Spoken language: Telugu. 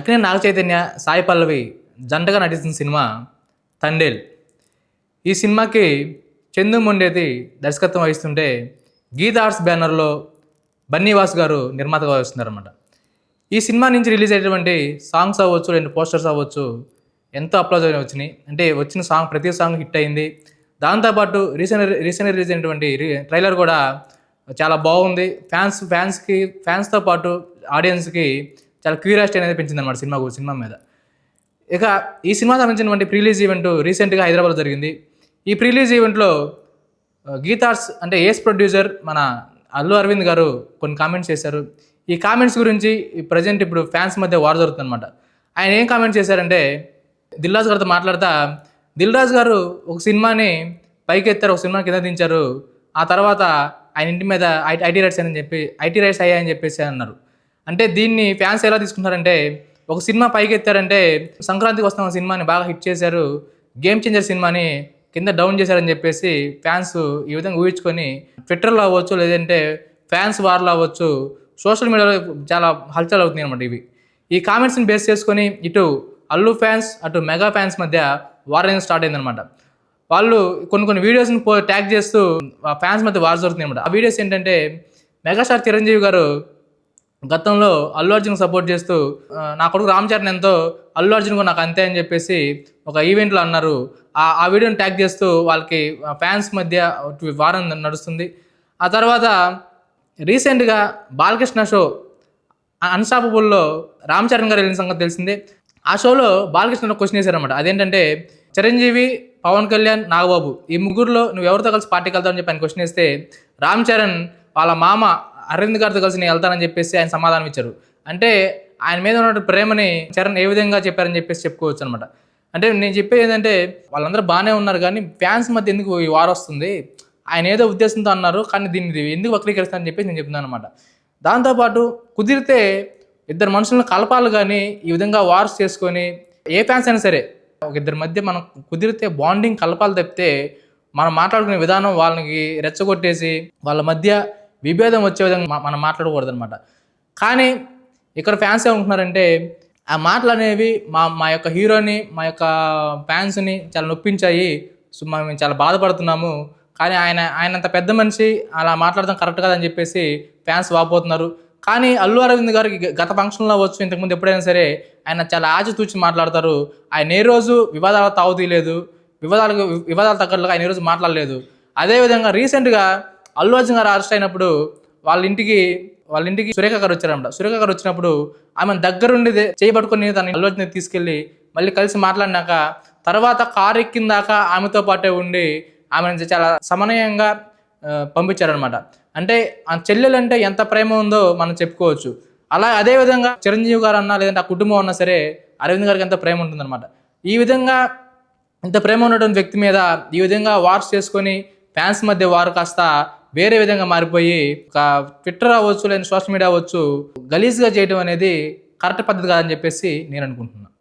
అక్కినేని నాగ చైతన్య, సాయి పల్లవి జంటగా నటిస్తున్న సినిమా 'తండేల్'. ఈ సినిమాకి చందు మొండేటి దర్శకత్వం వహిస్తుంటే గీత ఆర్ట్స్ బ్యానర్లో బన్నీవాస్ గారు నిర్మాతగా వస్తున్నారన్నమాట. ఈ సినిమా నుంచి రిలీజ్ అయ్యేటువంటి సాంగ్స్ అవ్వచ్చు, 2 పోస్టర్స్ అవ్వచ్చు, ఎంతో అప్లాజ్ వచ్చినాయి. అంటే వచ్చిన సాంగ్ ప్రతి సాంగ్ హిట్ అయింది. దాంతోపాటు రీసెంట్ రిలీజ్ అయినటువంటి ట్రైలర్ కూడా చాలా బాగుంది. ఫ్యాన్స్తో పాటు ఆడియన్స్కి చాలా క్యూరియాసిటీ అనేది పెంచిందన్నమాట సినిమా మీద. ఇక ఈ సినిమా సంబంధించినటువంటి ప్రీ రిలీజ్ ఈవెంట్ రీసెంట్గా హైదరాబాద్లో జరిగింది. ఈ ప్రీ రిలీజ్ ఈవెంట్లో గీతార్స్ అంటే ఏస్ ప్రొడ్యూసర్ మన అల్లు అరవింద్ గారు కొన్ని కామెంట్స్ చేశారు. ఈ కామెంట్స్ గురించి ప్రజెంట్ ఇప్పుడు ఫ్యాన్స్ మధ్య వార్ జరుగుతుందన్నమాట. ఆయన ఏం కామెంట్స్ చేశారంటే, దిల్ రాజు గారితో మాట్లాడుతా, దిల్ రాజు గారు ఒక సినిమాని పైకెత్తారు, ఒక సినిమా కింద దించారు, ఆ తర్వాత ఆయన ఇంటి మీద ఐటీ రైట్స్ అయ్యాయని చెప్పేసి అన్నారు. అంటే దీన్ని ఫ్యాన్స్ ఎలా తీసుకుంటారంటే, ఒక సినిమా పైకెత్తారంటే సంక్రాంతికి వస్తున్న సినిమాని బాగా హిట్ చేశారు, గేమ్ చేంజర్ సినిమాని కింద డౌన్ చేశారని చెప్పేసి ఫ్యాన్స్ ఈ విధంగా ఊహించుకొని ట్విట్టర్లో అవ్వచ్చు, లేదంటే ఫ్యాన్స్ వార్లో అవ్వచ్చు, సోషల్ మీడియాలో చాలా హల్చల్ అవుతున్నాయి అనమాట. ఈ కామెంట్స్ని బేస్ చేసుకొని ఇటు అల్లు ఫ్యాన్స్, అటు మెగా ఫ్యాన్స్ మధ్య వార్ అనేది స్టార్ట్ అయిందనమాట. వాళ్ళు కొన్ని వీడియోస్ని ట్యాగ్ చేస్తూ ఫ్యాన్స్ మధ్య వార్ జరుగుతుంది అనమాట. ఆ వీడియోస్ ఏంటంటే, మెగాస్టార్ చిరంజీవి గారు గతంలో అల్లు అర్జున్ సపోర్ట్ చేస్తూ నా కొడుకు రామ్ చరణ్ ఎంతో, అల్లు అర్జున్ కూడా నాకు అంతే అని చెప్పేసి ఒక ఈవెంట్లో అన్నారు. ఆ వీడియోని ట్యాగ్ చేస్తూ వాళ్ళకి ఫ్యాన్స్ మధ్య వారం నడుస్తుంది. ఆ తర్వాత రీసెంట్గా బాలకృష్ణ షో అన్స్టాపబుల్లో రామ్ చరణ్ గారు వెళ్ళిన సంగతి తెలిసిందే. ఆ షోలో బాలకృష్ణ క్వశ్చన్ చేశారనమాట. అదేంటంటే, చిరంజీవి, పవన్ కళ్యాణ్, నాగబాబు ఈ ముగ్గురులో నువ్వు ఎవరితో కలిసి పార్టీకి వెళ్తావని చెప్పి ఆయన క్వశ్చన్ వేస్తే, రామ్ చరణ్ వాళ్ళ మామ అరవింద్ గారితో కలిసి నేను వెళ్తానని చెప్పేసి ఆయన సమాధానం ఇచ్చారు. అంటే ఆయన మీద ఉన్న ప్రేమని చరణ్ ఏ విధంగా చెప్పారని చెప్పేసి చెప్పుకోవచ్చు అనమాట. అంటే నేను చెప్పేది ఏంటంటే, వాళ్ళందరూ బాగానే ఉన్నారు, కానీ ఫ్యాన్స్ మధ్య ఎందుకు ఈ వార్ వస్తుంది, ఆయన ఏదో ఉద్దేశంతో అన్నారు, కానీ దీన్ని ఎందుకు వక్రీకరిస్తానని చెప్పేసి నేను చెప్తున్నాను అనమాట. దాంతోపాటు కుదిరితే ఇద్దరు మనుషులను కలపాలి, కానీ ఈ విధంగా వార్స్ చేసుకొని ఏ ఫ్యాన్స్ అయినా సరే ఒక ఇద్దరి మధ్య మనం కుదిరితే బాండింగ్ కలపాలి తప్పితే మనం మాట్లాడుకునే విధానం వాళ్ళకి రెచ్చగొట్టేసి వాళ్ళ మధ్య విభేదం వచ్చే విధంగా మనం మాట్లాడకూడదు అనమాట. కానీ ఇక్కడ ఫ్యాన్స్ ఏమంటున్నారంటే, ఆ మాటలు అనేవి మా యొక్క హీరోని, మా యొక్క ఫ్యాన్స్ని చాలా నొప్పించాయి, సో మేము చాలా బాధపడుతున్నాము, కానీ ఆయనంత పెద్ద మనిషి అలా మాట్లాడడం కరెక్ట్ కాదని చెప్పేసి ఫ్యాన్స్ వాపోతున్నారు. కానీ అల్లు అరవింద్ గారికి గత ఫంక్షన్లో అవ్వచ్చు, ఇంతకుముందు ఎప్పుడైనా సరే ఆయన చాలా ఆచితూచి మాట్లాడతారు. ఆయన ఏ రోజు వివాదాలకు తావు తీయలేదు, వివాదాలు తగ్గట్లుగా ఆయన ఏ రోజు మాట్లాడలేదు. అదేవిధంగా రీసెంట్గా అల్లు అర్జున్ గారు అరెస్ట్ అయినప్పుడు వాళ్ళ ఇంటికి సురేఖ గారు వచ్చారన్నమాట. సురేఖ గారు వచ్చినప్పుడు ఆమె దగ్గరుండి చేయబట్టుకొని తన అల్లు అర్జున్ తీసుకెళ్ళి మళ్ళీ కలిసి మాట్లాడినాక తర్వాత కారు ఎక్కిన దాకా ఆమెతో పాటే ఉండి ఆమెను చాలా సమన్వయంగా పంపించారనమాట. అంటే ఆ చెల్లెలంటే ఎంత ప్రేమ ఉందో మనం చెప్పుకోవచ్చు. అదేవిధంగా చిరంజీవి గారు అన్నా, లేదంటే ఆ కుటుంబం అన్నా సరే అరవింద్ గారికి ఎంత ప్రేమ ఉంటుందన్నమాట. ఈ విధంగా ఇంత ప్రేమ ఉన్నటువంటి వ్యక్తి మీద ఈ విధంగా వార్స్ చేసుకొని ఫ్యాన్స్ మధ్య వారు కాస్త వేరే విధంగా మారిపోయి ఒక ట్విట్టర్ అవ్వచ్చు, లేదా సోషల్ మీడియా అవ్వచ్చు, గలీజ్గా చేయడం అనేది కరెక్ట్ పద్ధతి కాదని చెప్పేసి నేను అనుకుంటున్నాను.